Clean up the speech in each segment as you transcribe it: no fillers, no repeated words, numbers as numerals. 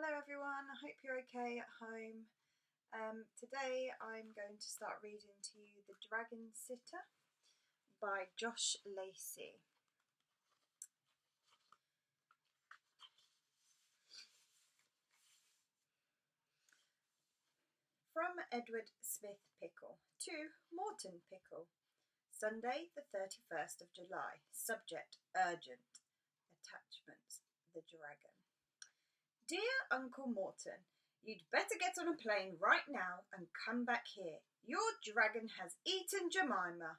Hello everyone, I hope you're okay at home. Today I'm going to start reading to you The Dragon Sitter by Josh Lacey. From Edward Smith Pickle to Morton Pickle. Sunday the 31st of July. Subject urgent. Attachments the dragon. Dear Uncle Morton, you'd better get on a plane right now and come back here. Your dragon has eaten Jemima.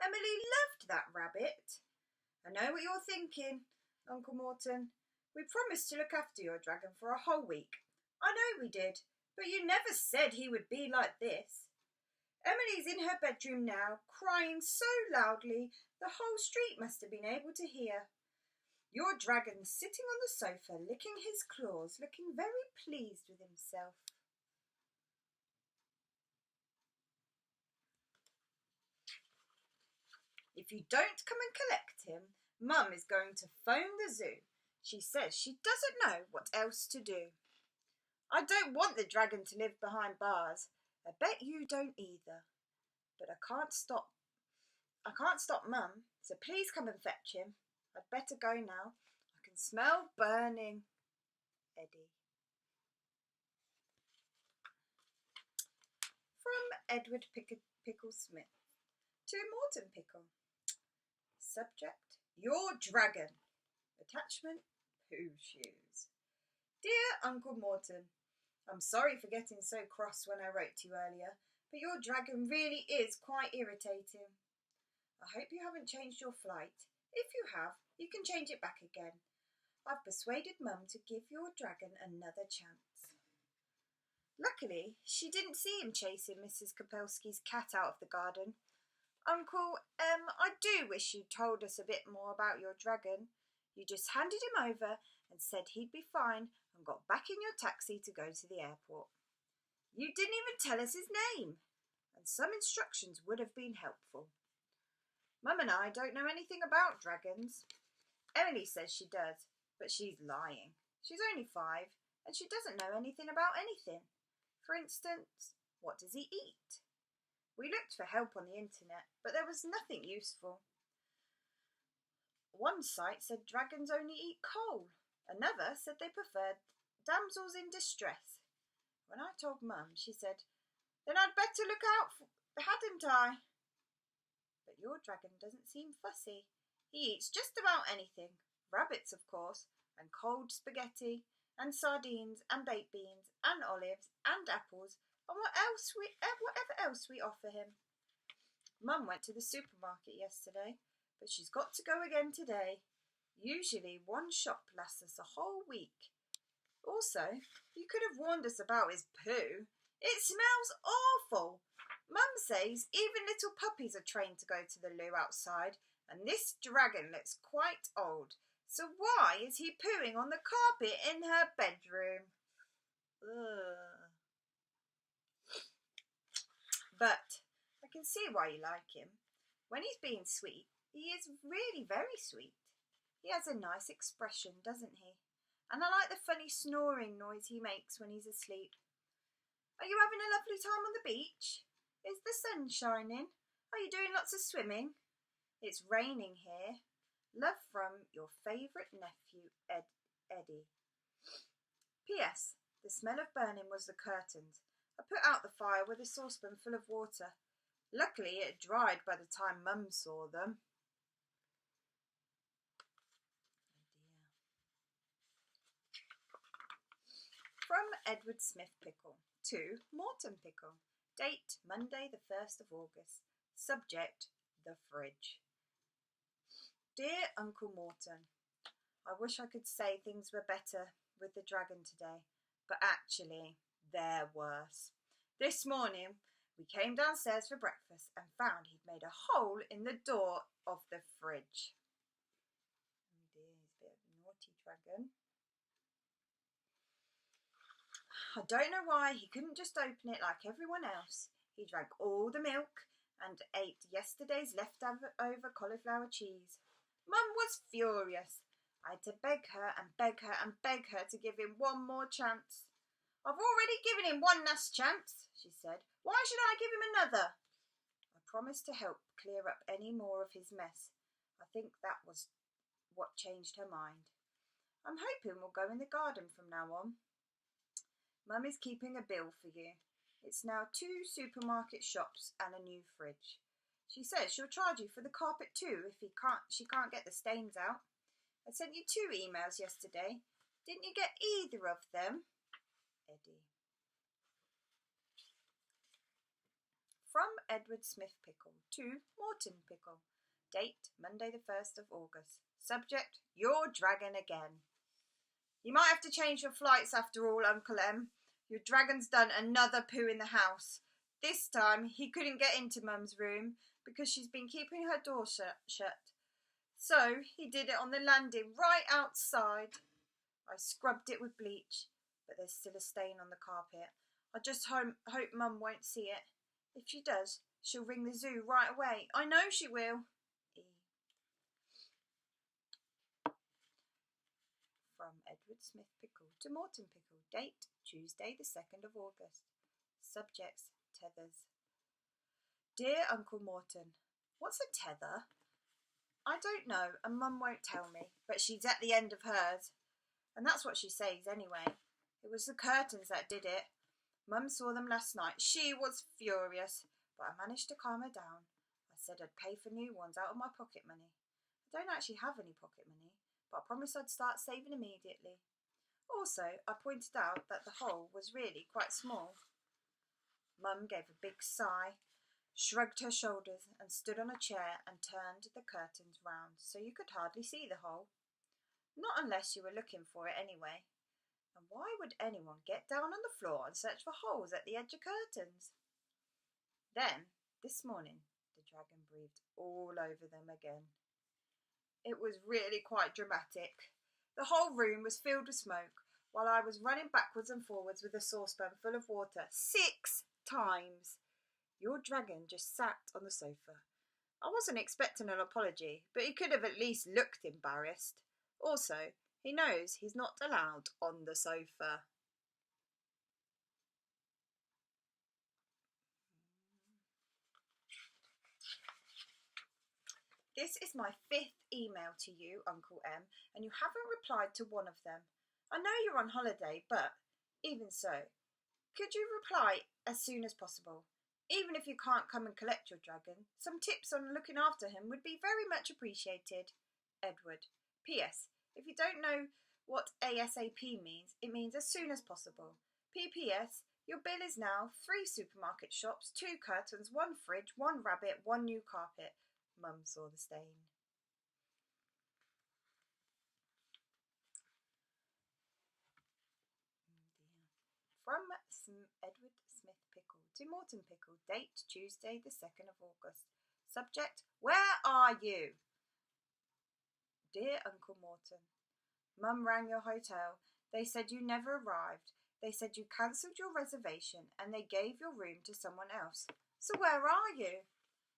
Emily loved that rabbit. I know what you're thinking, Uncle Morton. We promised to look after your dragon for a whole week. I know we did, but you never said he would be like this. Emily's in her bedroom now, crying so loudly the whole street must have been able to hear. Your dragon's sitting on the sofa, licking his claws, looking very pleased with himself. If you don't come and collect him, Mum is going to phone the zoo. She says she doesn't know what else to do. I don't want the dragon to live behind bars. I bet you don't either. But I can't stop Mum, so please come and fetch him. I'd better go now. I can smell burning. Eddie. From Edward Pickle Smith to Morton Pickle. Subject, your dragon. Attachment, poo shoes. Dear Uncle Morton, I'm sorry for getting so cross when I wrote to you earlier, but your dragon really is quite irritating. I hope you haven't changed your flight. If you have, you can change it back again. I've persuaded Mum to give your dragon another chance. Luckily, she didn't see him chasing Mrs. Kapelski's cat out of the garden. Uncle, I do wish you'd told us a bit more about your dragon. You just handed him over and said he'd be fine and got back in your taxi to go to the airport. You didn't even tell us his name, and some instructions would have been helpful. Mum and I don't know anything about dragons. Emily says she does, but she's lying. She's only 5, and she doesn't know anything about anything. For instance, what does he eat? We looked for help on the internet, but there was nothing useful. One site said dragons only eat coal. Another said they preferred damsels in distress. When I told Mum, she said, then I'd better look out, hadn't I? But your dragon doesn't seem fussy. He eats just about anything. Rabbits, of course, and cold spaghetti, and sardines, and baked beans, and olives, and apples, and whatever else we offer him. Mum went to the supermarket yesterday, but she's got to go again today. Usually one shop lasts us a whole week. Also, you could have warned us about his poo. It smells awful. Mum says even little puppies are trained to go to the loo outside, and this dragon looks quite old. So why is he pooing on the carpet in her bedroom? Ugh. But I can see why you like him. When he's being sweet, he is really very sweet. He has a nice expression, doesn't he? And I like the funny snoring noise he makes when he's asleep. Are you having a lovely time on the beach? Is the sun shining? Are you doing lots of swimming? It's raining here. Love from your favourite nephew, Eddie. P.S. The smell of burning was the curtains. I put out the fire with a saucepan full of water. Luckily it dried by the time Mum saw them. From Edward Smith Pickle to Morton Pickle. Date Monday the 1st of August. Subject the fridge. Dear Uncle Morton, I wish I could say things were better with the dragon today, but actually they're worse. This morning we came downstairs for breakfast and found he'd made a hole in the door of the fridge. Oh dear, he's a bit of a naughty dragon. I don't know why he couldn't just open it like everyone else. He drank all the milk and ate yesterday's leftover cauliflower cheese. Mum was furious. I had to beg her and beg her and beg her to give him one more chance. I've already given him one last chance, she said. Why should I give him another? I promised to help clear up any more of his mess. I think that was what changed her mind. I'm hoping we'll go in the garden from now on. Mum is keeping a bill for you. It's now 2 supermarket shops and a new fridge. She says she'll charge you for the carpet too if she can't get the stains out. I sent you 2 emails yesterday. Didn't you get either of them? Eddie. From Edward Smith Pickle to Morton Pickle. Date Monday the 1st of August. Subject, your dragon again. You might have to change your flights after all, Uncle M. Your dragon's done another poo in the house. This time he couldn't get into Mum's room because she's been keeping her door shut. So he did it on the landing right outside. I scrubbed it with bleach, but there's still a stain on the carpet. I just hope Mum won't see it. If she does, she'll ring the zoo right away. I know she will. From Edward Smith Pickle to Morton Pickle. Date Tuesday the 2nd of August. Subjects tethers. Dear Uncle Morton, what's a tether? I don't know and Mum won't tell me, but she's at the end of hers. And that's what she says anyway. It was the curtains that did it. Mum saw them last night. She was furious, but I managed to calm her down. I said I'd pay for new ones out of my pocket money. I don't actually have any pocket money, but I promised I'd start saving immediately. Also, I pointed out that the hole was really quite small. Mum gave a big sigh, shrugged her shoulders and stood on a chair and turned the curtains round so you could hardly see the hole. Not unless you were looking for it anyway. And why would anyone get down on the floor and search for holes at the edge of curtains? Then, this morning, the dragon breathed all over them again. It was really quite dramatic. The whole room was filled with smoke while I was running backwards and forwards with a saucepan full of water 6 times. Your dragon just sat on the sofa. I wasn't expecting an apology, but he could have at least looked embarrassed. Also, he knows he's not allowed on the sofa. This is my 5th email to you, Uncle M, and you haven't replied to one of them. I know you're on holiday, but even so, could you reply as soon as possible? Even if you can't come and collect your dragon, some tips on looking after him would be very much appreciated. Edward. P.S. If you don't know what ASAP means, it means as soon as possible. P.P.S. Your bill is now 3 supermarket shops, 2 curtains, 1 fridge, 1 rabbit, 1 new carpet. Mum saw the stain. From Edward Smith Pickle to Morton Pickle. Date Tuesday the 2nd of August. Subject, where are you? Dear Uncle Morton, Mum rang your hotel. They said you never arrived. They said you cancelled your reservation and they gave your room to someone else. So where are you?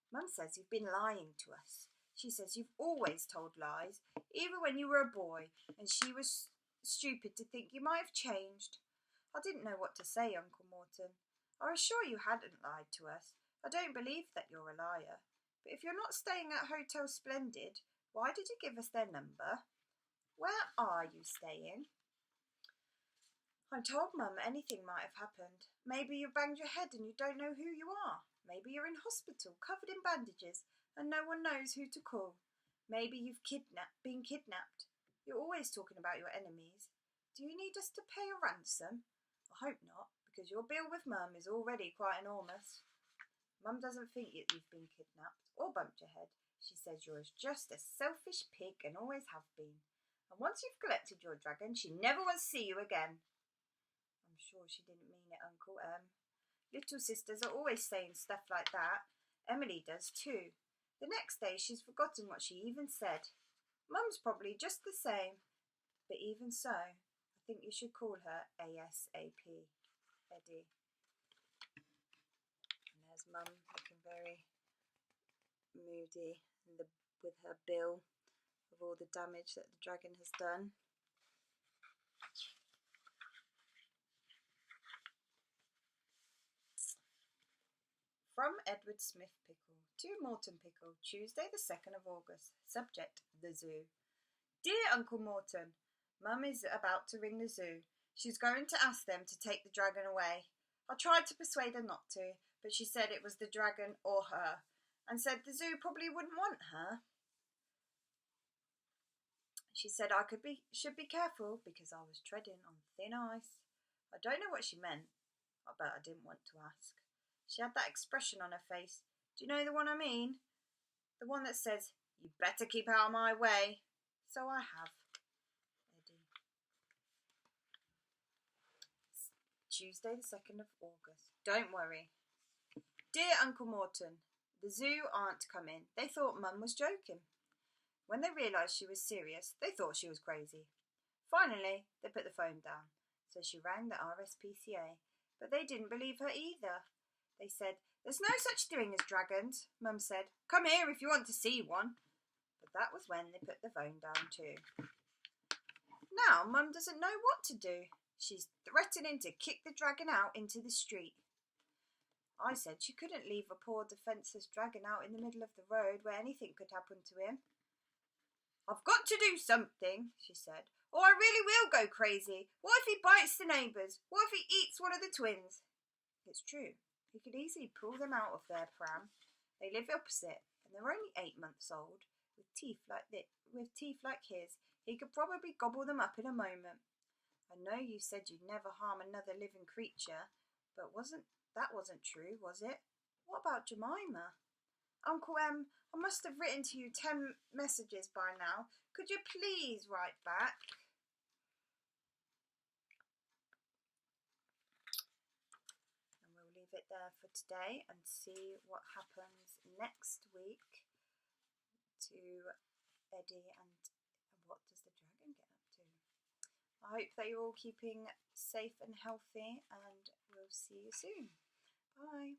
Mum says you've been lying to us. She says you've always told lies, even when you were a boy, and she was stupid to think you might have changed. I didn't know what to say, Uncle Morton. I was sure you hadn't lied to us. I don't believe that you're a liar. But if you're not staying at Hotel Splendid, why did you give us their number? Where are you staying? I told Mum anything might have happened. Maybe you banged your head and you don't know who you are. Maybe you're in hospital, covered in bandages, and no one knows who to call. Maybe you've been kidnapped. You're always talking about your enemies. Do you need us to pay a ransom? I hope not, because your bill with Mum is already quite enormous. Mum doesn't think you've been kidnapped or bumped your head. She says you're just a selfish pig and always have been. And once you've collected your dragon, she never will see you again. I'm sure she didn't mean it, Uncle M. Little sisters are always saying stuff like that. Emily does too. The next day she's forgotten what she even said. Mum's probably just the same. But even so, I think you should call her ASAP. Eddie. And there's Mum looking very moody with her bill of of all the damage that the dragon has done. From Edward Smith Pickle to Morton Pickle, Tuesday the 2nd of August. Subject, the zoo. Dear Uncle Morton, Mum is about to ring the zoo. She's going to ask them to take the dragon away. I tried to persuade her not to, but she said it was the dragon or her, and said the zoo probably wouldn't want her. She said I should be careful because I was treading on thin ice. I don't know what she meant, but I didn't want to ask. She had that expression on her face. Do you know the one I mean? The one that says, "You better keep out of my way." So I have. Eddie. Tuesday the 2nd of August. Don't worry. Dear Uncle Morton, the zoo aren't coming. They thought Mum was joking. When they realised she was serious, they thought she was crazy. Finally, they put the phone down. So she rang the RSPCA, but they didn't believe her either. They said, "There's no such thing as dragons." Mum said, "Come here if you want to see one." But that was when they put the phone down too. Now Mum doesn't know what to do. She's threatening to kick the dragon out into the street. I said she couldn't leave a poor defenceless dragon out in the middle of the road where anything could happen to him. "I've got to do something," she said, "or I really will go crazy. What if he bites the neighbours? What if he eats one of the twins?" It's true. He could easily pull them out of their pram. They live opposite, and they're only 8 months old. With teeth like his, he could probably gobble them up in a moment. I know you said you'd never harm another living creature, but that wasn't true, was it? What about Jemima? Uncle M, I must have written to you 10 messages by now. Could you please write back? And we'll leave it there for today and see what happens next week to Eddie and what does the dragon get up to. I hope that you're all keeping safe and healthy, and we'll see you soon. Bye.